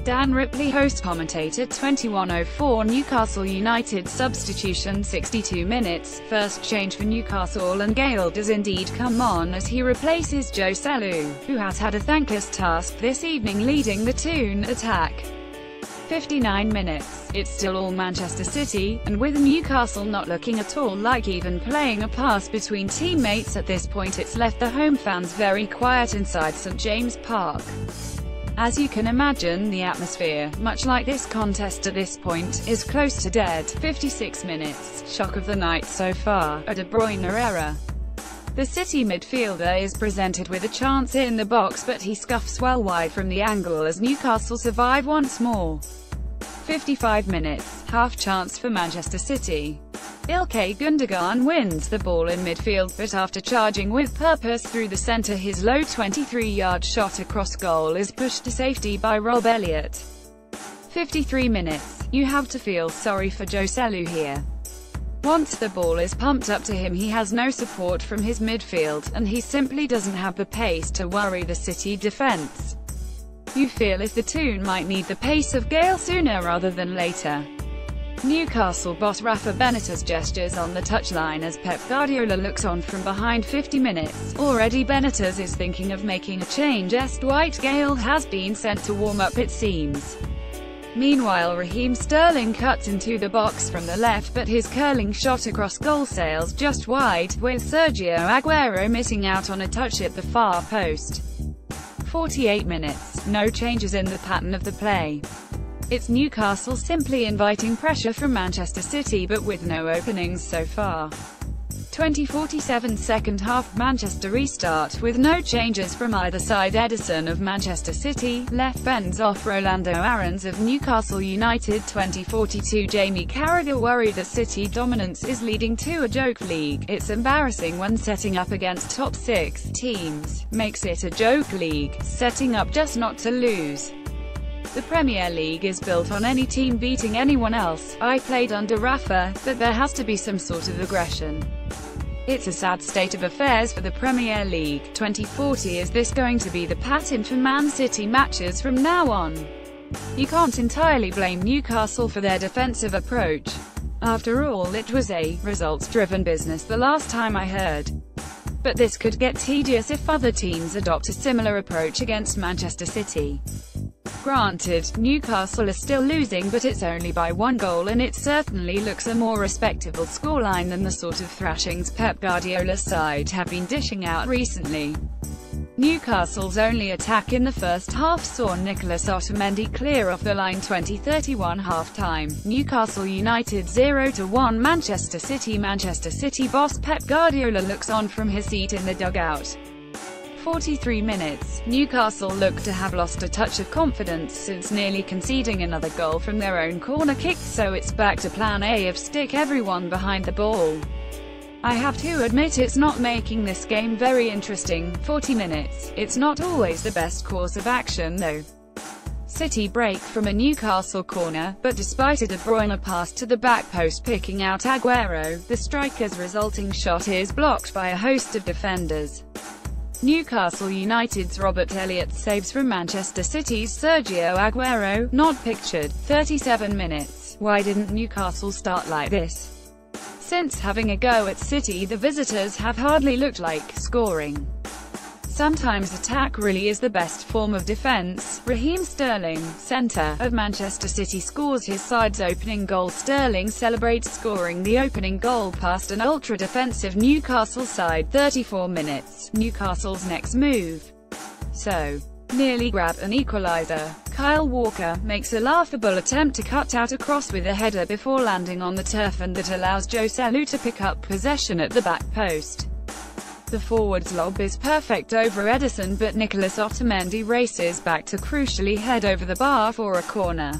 Dan Ripley Host commentator 21:04 Newcastle United substitution 62 minutes, first change for Newcastle and Gayle does indeed come on as he replaces Joselu, who has had a thankless task this evening leading the Toon attack. 59 minutes, it's still all Manchester City, and with Newcastle not looking at all like even playing a pass between teammates at this point, it's left the home fans very quiet inside St James Park. As you can imagine, the atmosphere, much like this contest at this point, is close to dead. 56 minutes, shock of the night so far, a De Bruyne error. The City midfielder is presented with a chance in the box, but he scuffs well wide from the angle as Newcastle survive once more. 55 minutes, half chance for Manchester City. Ilkay Gundogan wins the ball in midfield, but after charging with purpose through the centre, his low 23-yard shot across goal is pushed to safety by Rob Elliott. 53 minutes, you have to feel sorry for Joselu here. Once the ball is pumped up to him, he has no support from his midfield, and he simply doesn't have the pace to worry the City defence. You feel if the Toon might need the pace of Gayle sooner rather than later. Newcastle boss Rafa Benitez gestures on the touchline as Pep Guardiola looks on from behind. 50 minutes, already Benitez is thinking of making a change. Dwight Gayle has been sent to warm up, it seems. Meanwhile, Raheem Sterling cuts into the box from the left, but his curling shot across goal sails just wide, with Sergio Aguero missing out on a touch at the far post. 48 minutes, no changes in the pattern of the play. It's Newcastle simply inviting pressure from Manchester City, but with no openings so far. 20:47 second half, Manchester restart with no changes from either side. Ederson of Manchester City, left bends off Rolando Aarons of Newcastle United. 20:42 Jamie Carragher worried that City dominance is leading to a joke league. It's embarrassing when setting up against top 6 teams, makes it a joke league, setting up just not to lose. The Premier League is built on any team beating anyone else. I played under Rafa, but there has to be some sort of aggression. It's a sad state of affairs for the Premier League. 2040 Is this going to be the pattern for Man City matches from now on? You can't entirely blame Newcastle for their defensive approach. After all, it was a results-driven business the last time I heard. But this could get tedious if other teams adopt a similar approach against Manchester City. Granted, Newcastle is still losing, but it's only by 1 goal, and it certainly looks a more respectable scoreline than the sort of thrashings Pep Guardiola's side have been dishing out recently. Newcastle's only attack in the first half saw Nicolas Otamendi clear off the line. 20:31 half-time, Newcastle United 0-1 Manchester City boss Pep Guardiola looks on from his seat in the dugout. 43 minutes, Newcastle look to have lost a touch of confidence since nearly conceding another goal from their own corner kick, so it's back to plan A of stick everyone behind the ball. I have to admit it's not making this game very interesting. 40 minutes, it's not always the best course of action though. City break from a Newcastle corner, but despite a De Bruyne pass to the back post picking out Aguero, the striker's resulting shot is blocked by a host of defenders. Newcastle United's Robert Elliott saves from Manchester City's Sergio Aguero, not pictured. 37 minutes, why didn't Newcastle start like this? Since having a go at City, the visitors have hardly looked like scoring. Sometimes attack really is the best form of defence. Raheem Sterling, centre of Manchester City, scores his side's opening goal. Sterling celebrates scoring the opening goal past an ultra-defensive Newcastle side. 34 minutes, Newcastle's next move. So, nearly grab an equaliser. Kyle Walker makes a laughable attempt to cut out a cross with a header before landing on the turf, and that allows Joselu to pick up possession at the back post. The forward's lob is perfect over Ederson, but Nicolas Otamendi races back to crucially head over the bar for a corner.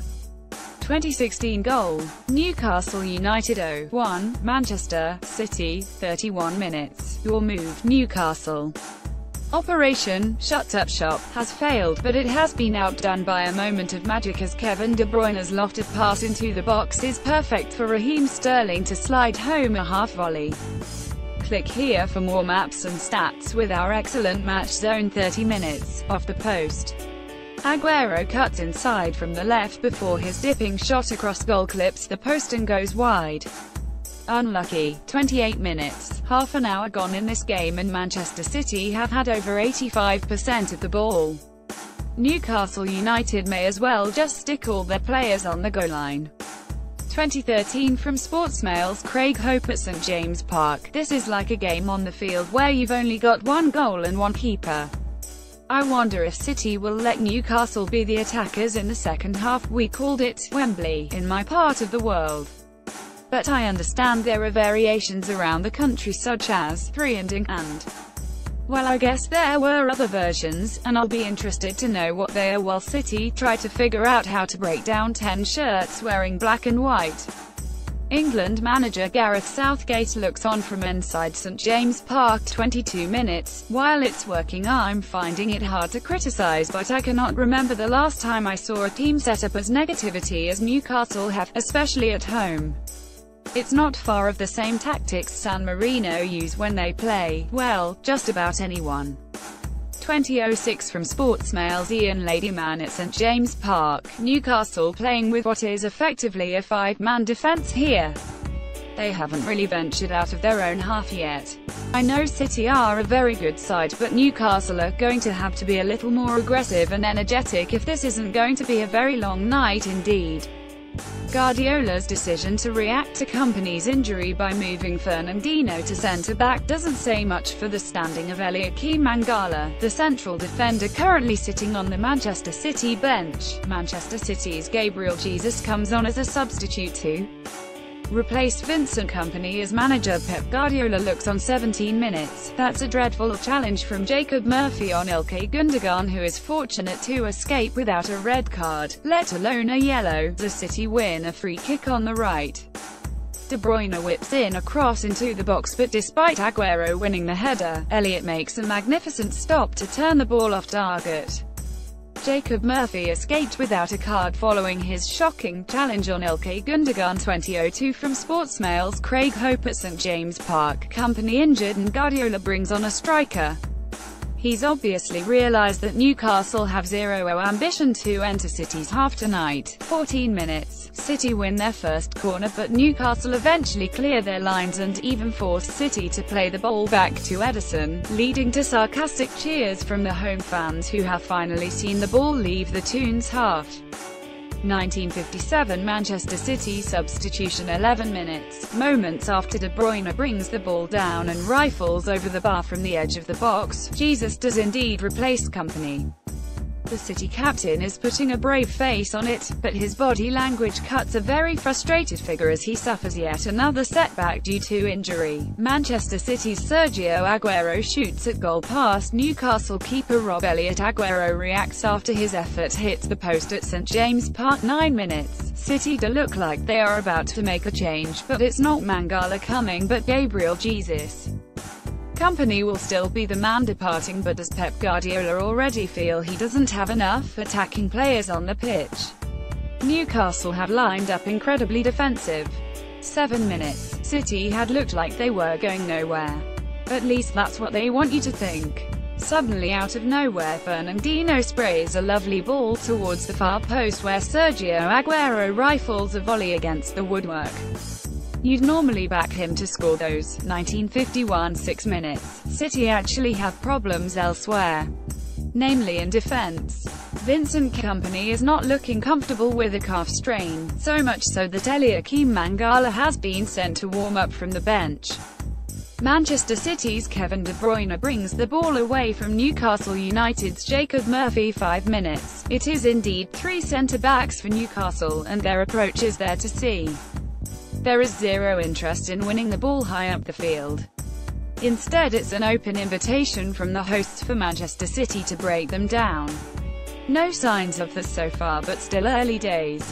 2016 goal, Newcastle United 0-1, Manchester City. 31 minutes, your move, Newcastle. Operation Shut Up Shop has failed, but it has been outdone by a moment of magic as Kevin De Bruyne's lofted pass into the box is perfect for Raheem Sterling to slide home a half volley. Click here for more maps and stats with our excellent match zone. 30 minutes, off the post. Aguero cuts inside from the left before his dipping shot across goal clips the post and goes wide. Unlucky. 28 minutes. Half an hour gone in this game and Manchester City have had over 85% of the ball. Newcastle United may as well just stick all their players on the goal line. 2013 from Sportsmail's Craig Hope at St James Park. This is like a game on the field where you've only got one goal and one keeper. I wonder if City will let Newcastle be the attackers in the second half. We called it Wembley in my part of the world. But I understand there are variations around the country such as 3 and. Well, I guess there were other versions, and I'll be interested to know what they are while City try to figure out how to break down 10 shirts wearing black and white. England manager Gareth Southgate looks on from inside St James Park. 22 minutes. While it's working, I'm finding it hard to criticise, but I cannot remember the last time I saw a team set up as negativity as Newcastle have, especially at home. It's not far of the same tactics San Marino use when they play, well, just about anyone. 2006 from Sportsmail's Ian Ladyman at St James Park. Newcastle playing with what is effectively a 5-man defence here. They haven't really ventured out of their own half yet. I know City are a very good side, but Newcastle are going to have to be a little more aggressive and energetic if this isn't going to be a very long night indeed. Guardiola's decision to react to Kompany's injury by moving Fernandinho to centre-back doesn't say much for the standing of Eliakim Mangala, the central defender currently sitting on the Manchester City bench. Manchester City's Gabriel Jesus comes on as a substitute to replace Vincent Kompany as manager. Pep Guardiola looks on 17 minutes. That's a dreadful challenge from Jacob Murphy on Ilkay Gundogan, who is fortunate to escape without a red card, let alone a yellow. The City win a free kick on the right. De Bruyne whips in a cross into the box, but despite Aguero winning the header, Elliott makes a magnificent stop to turn the ball off target. Jacob Murphy escaped without a card following his shocking challenge on Ilkay Gundogan. 2002 from Sportsmail's Craig Hope at St James Park. Kompany injured and Guardiola brings on a striker. He's obviously realised that Newcastle have zero ambition to enter City's half tonight. 14 minutes. City win their first corner, but Newcastle eventually clear their lines and even force City to play the ball back to Ederson, leading to sarcastic cheers from the home fans who have finally seen the ball leave the Toon's half. 1957 Manchester City substitution. 11 minutes. Moments after De Bruyne brings the ball down and rifles over the bar from the edge of the box, Jesus does indeed replace Kompany. The City captain is putting a brave face on it, but his body language cuts a very frustrated figure as he suffers yet another setback due to injury. Manchester City's Sergio Aguero shoots at goal past Newcastle keeper Rob Elliott. Aguero reacts after his effort hits the post at St James Park. 9 minutes. City do look like they are about to make a change, but it's not Mangala coming but Gabriel Jesus. Kompany will still be the man departing, but does Pep Guardiola already feel he doesn't have enough attacking players on the pitch? Newcastle have lined up incredibly defensive. 7 minutes. City had looked like they were going nowhere. At least that's what they want you to think. Suddenly out of nowhere, Fernandinho sprays a lovely ball towards the far post where Sergio Aguero rifles a volley against the woodwork. You'd normally back him to score those. 1951 6 minutes. City actually have problems elsewhere, namely in defense. Vincent Kompany is not looking comfortable with a calf strain, so much so that Eliakim Mangala has been sent to warm up from the bench. Manchester City's Kevin De Bruyne brings the ball away from Newcastle United's Jacob Murphy. 5 minutes. It is indeed 3 centre-backs for Newcastle, and their approach is there to see. There is zero interest in winning the ball high up the field. Instead, it's an open invitation from the hosts for Manchester City to break them down. No signs of this so far, but still early days.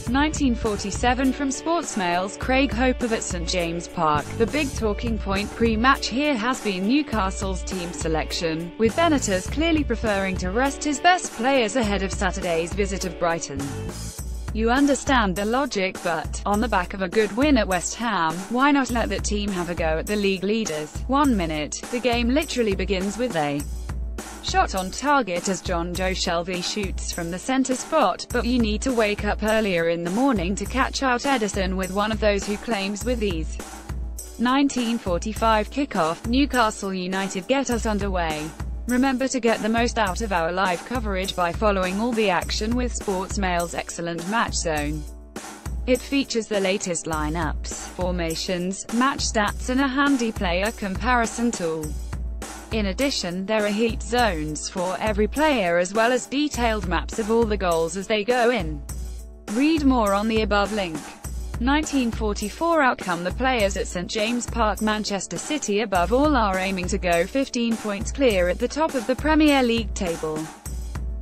1947 from Sportsmail's Craig Hope at St James Park. The big talking point pre-match here has been Newcastle's team selection, with Benitez clearly preferring to rest his best players ahead of Saturday's visit of Brighton. You understand the logic, but, on the back of a good win at West Ham, why not let that team have a go at the league leaders? 1 minute. The game literally begins with a shot on target as Joselu shoots from the center spot, but you need to wake up earlier in the morning to catch out Edison with one of those who claims with ease. 1945 kickoff, Newcastle United get us underway. Remember to get the most out of our live coverage by following all the action with Sportsmail's excellent Match Zone. It features the latest lineups, formations, match stats and a handy player comparison tool. In addition, there are heat zones for every player as well as detailed maps of all the goals as they go in. Read more on the above link. 1944 outcome. The players at St James Park, Manchester City above all are aiming to go 15 points clear at the top of the Premier League table.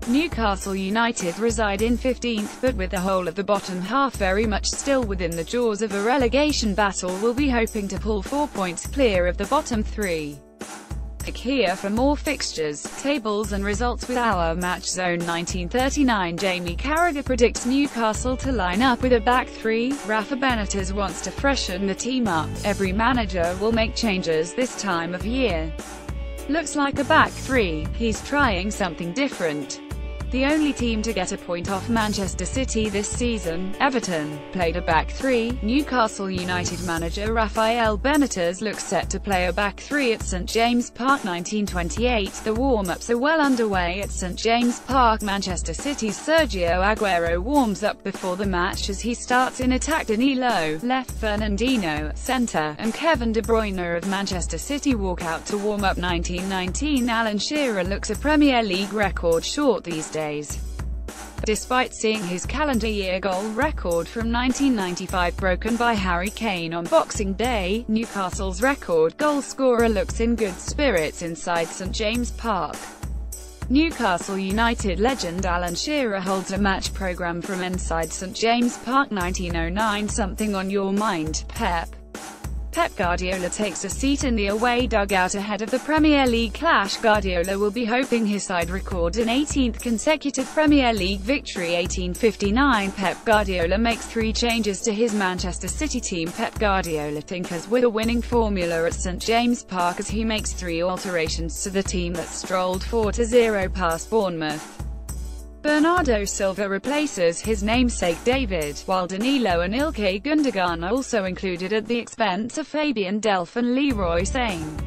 Newcastle United reside in 15th, but with the whole of the bottom half very much still within the jaws of a relegation battle, will be hoping to pull 4 points clear of the bottom three. Click here for more fixtures, tables and results with our Match Zone. 1939 Jamie Carragher predicts Newcastle to line up with a back three. Rafa Benitez wants to freshen the team up. Every manager will make changes this time of year. Looks like a back three. He's trying something different. The only team to get a point off Manchester City this season, Everton, played a back three. Newcastle United manager Rafael Benitez looks set to play a back three at St James Park. 1928 The warm-ups are well underway at St James Park. Manchester City's Sergio Aguero warms up before the match as he starts in attack. Danilo, left, Fernandinho, centre, and Kevin De Bruyne of Manchester City walk out to warm up. 1919 Alan Shearer looks a Premier League record short these days. Despite seeing his calendar year goal record from 1995 broken by Harry Kane on Boxing Day, Newcastle's record goal scorer looks in good spirits inside St James Park. Newcastle United legend Alan Shearer holds a match programme from inside St James Park. 1909 Something on your mind, Pep? Pep Guardiola takes a seat in the away dugout ahead of the Premier League clash. Guardiola will be hoping his side record an 18th consecutive Premier League victory. 1859 Pep Guardiola makes 3 changes to his Manchester City team. Pep Guardiola tinkers with a winning formula at St James Park as he makes 3 alterations to the team that strolled 4-0 past Bournemouth. Bernardo Silva replaces his namesake David, while Danilo and Ilkay Gundogan are also included at the expense of Fabian Delph and Leroy Sane.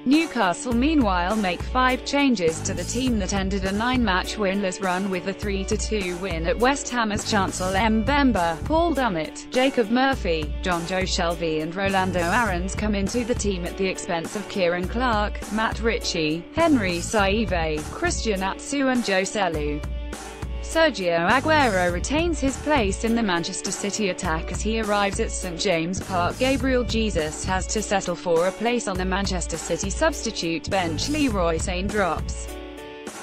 Newcastle meanwhile make 5 changes to the team that ended a 9-match winless run with a 3-2 win at West Ham as Chancel Mbemba, Paul Dummett, Jacob Murphy, John Joselu and Rolando Aarons come into the team at the expense of Kieran Clark, Matt Ritchie, Henry Saive, Christian Atsu and Joselu. Sergio Aguero retains his place in the Manchester City attack as he arrives at St James Park. Gabriel Jesus has to settle for a place on the Manchester City substitute bench. Leroy Sane drops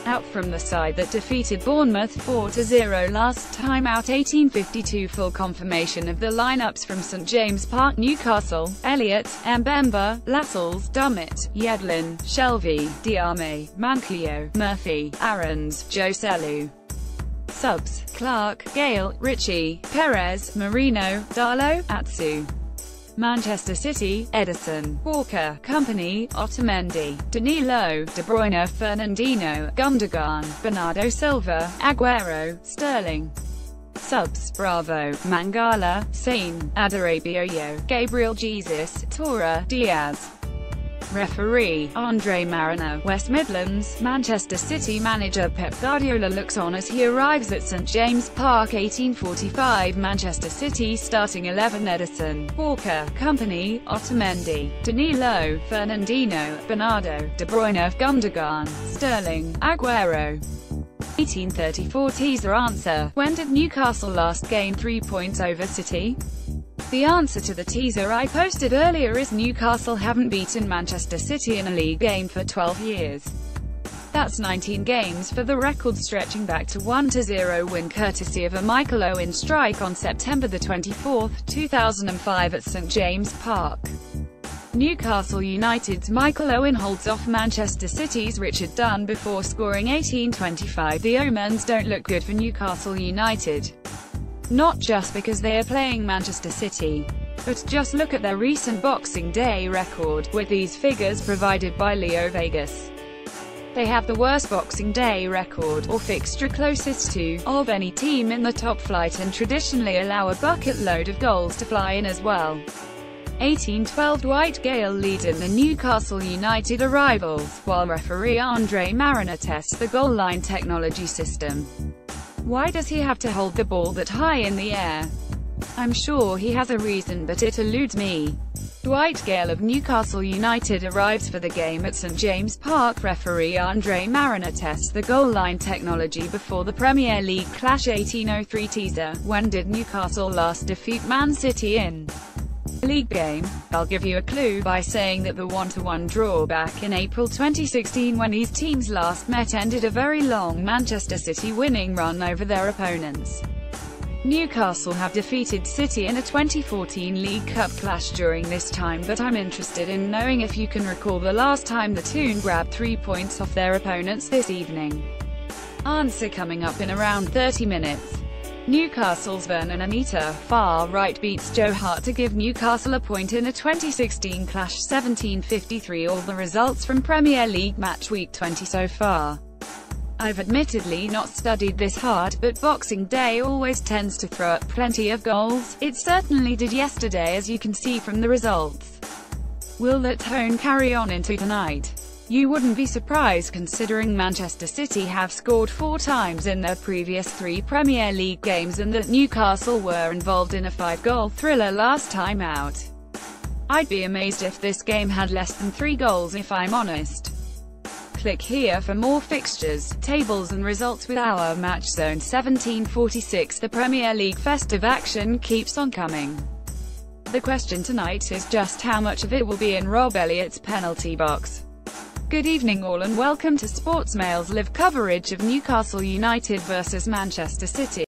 out from the side that defeated Bournemouth 4-0 last time out. 1852 Full confirmation of the lineups from St James Park. Newcastle: Elliott, Mbemba, Lascelles, Dummett, Yedlin, Shelvey, Diame, Manquillo, Murphy, Aarons, Joselu. Subs: Clark, Gayle, Ritchie, Perez, Marino, Darlow, Atsu. Manchester City: Edison, Walker, Company, Otamendi, Danilo, De Bruyne, Fernandinho, Gundogan, Bernardo Silva, Aguero, Sterling. Subs: Bravo, Mangala, Sane, Adarabioyo, Gabriel Jesus, Tora, Diaz. Referee: Andre Mariner. West Midlands: Manchester City manager Pep Guardiola looks on as he arrives at St James Park. 1845 Manchester City starting 11: Edison, Walker, Company, Otamendi, Danilo, Fernandinho, Bernardo, De Bruyne, Gundogan, Sterling, Aguero. 1834 Teaser answer: when did Newcastle last gain 3 points over City? The answer to the teaser I posted earlier is Newcastle haven't beaten Manchester City in a league game for 12 years. That's 19 games for the record, stretching back to 1-0 win courtesy of a Michael Owen strike on September 24, 2005 at St James Park. Newcastle United's Michael Owen holds off Manchester City's Richard Dunn before scoring. 1825 The omens don't look good for Newcastle United. Not just because they are playing Manchester City, but just look at their recent Boxing Day record, with these figures provided by Leo Vegas. They have the worst Boxing Day record, or fixture closest to, of any team in the top flight and traditionally allow a bucket load of goals to fly in as well. 18-12 Dwight Gayle lead in the Newcastle United arrivals, while referee Andre Mariner tests the goal line technology system. Why does he have to hold the ball that high in the air? I'm sure he has a reason, but it eludes me. Dwight Gayle of Newcastle United arrives for the game at St James Park. Referee Andre Mariner tests the goal line technology before the Premier League clash. 1803 teaser. When did Newcastle last defeat Man City in a league game? I'll give you a clue by saying that the 1-1 draw back in April 2016 when these teams last met ended a very long Manchester City winning run over their opponents. Newcastle have defeated City in a 2014 League Cup clash during this time, but I'm interested in knowing if you can recall the last time the Toon grabbed 3 points off their opponents this evening. Answer coming up in around 30 minutes. Newcastle's Vernon Anita, far right, beats Joe Hart to give Newcastle a point in a 2016 clash. 17:53 All the results from Premier League match week 20 so far. I've admittedly not studied this hard, but Boxing Day always tends to throw up plenty of goals. It certainly did yesterday, as you can see from the results. Will that tone carry on into tonight? You wouldn't be surprised considering Manchester City have scored 4 times in their previous 3 Premier League games and that Newcastle were involved in a 5-goal thriller last time out. I'd be amazed if this game had less than 3 goals if I'm honest. Click here for more fixtures, tables and results with our Match Zone. 17:46 The Premier League festive action keeps on coming. The question tonight is just how much of it will be in Rob Elliott's penalty box. Good evening all and welcome to Sportsmail's live coverage of Newcastle United vs Manchester City.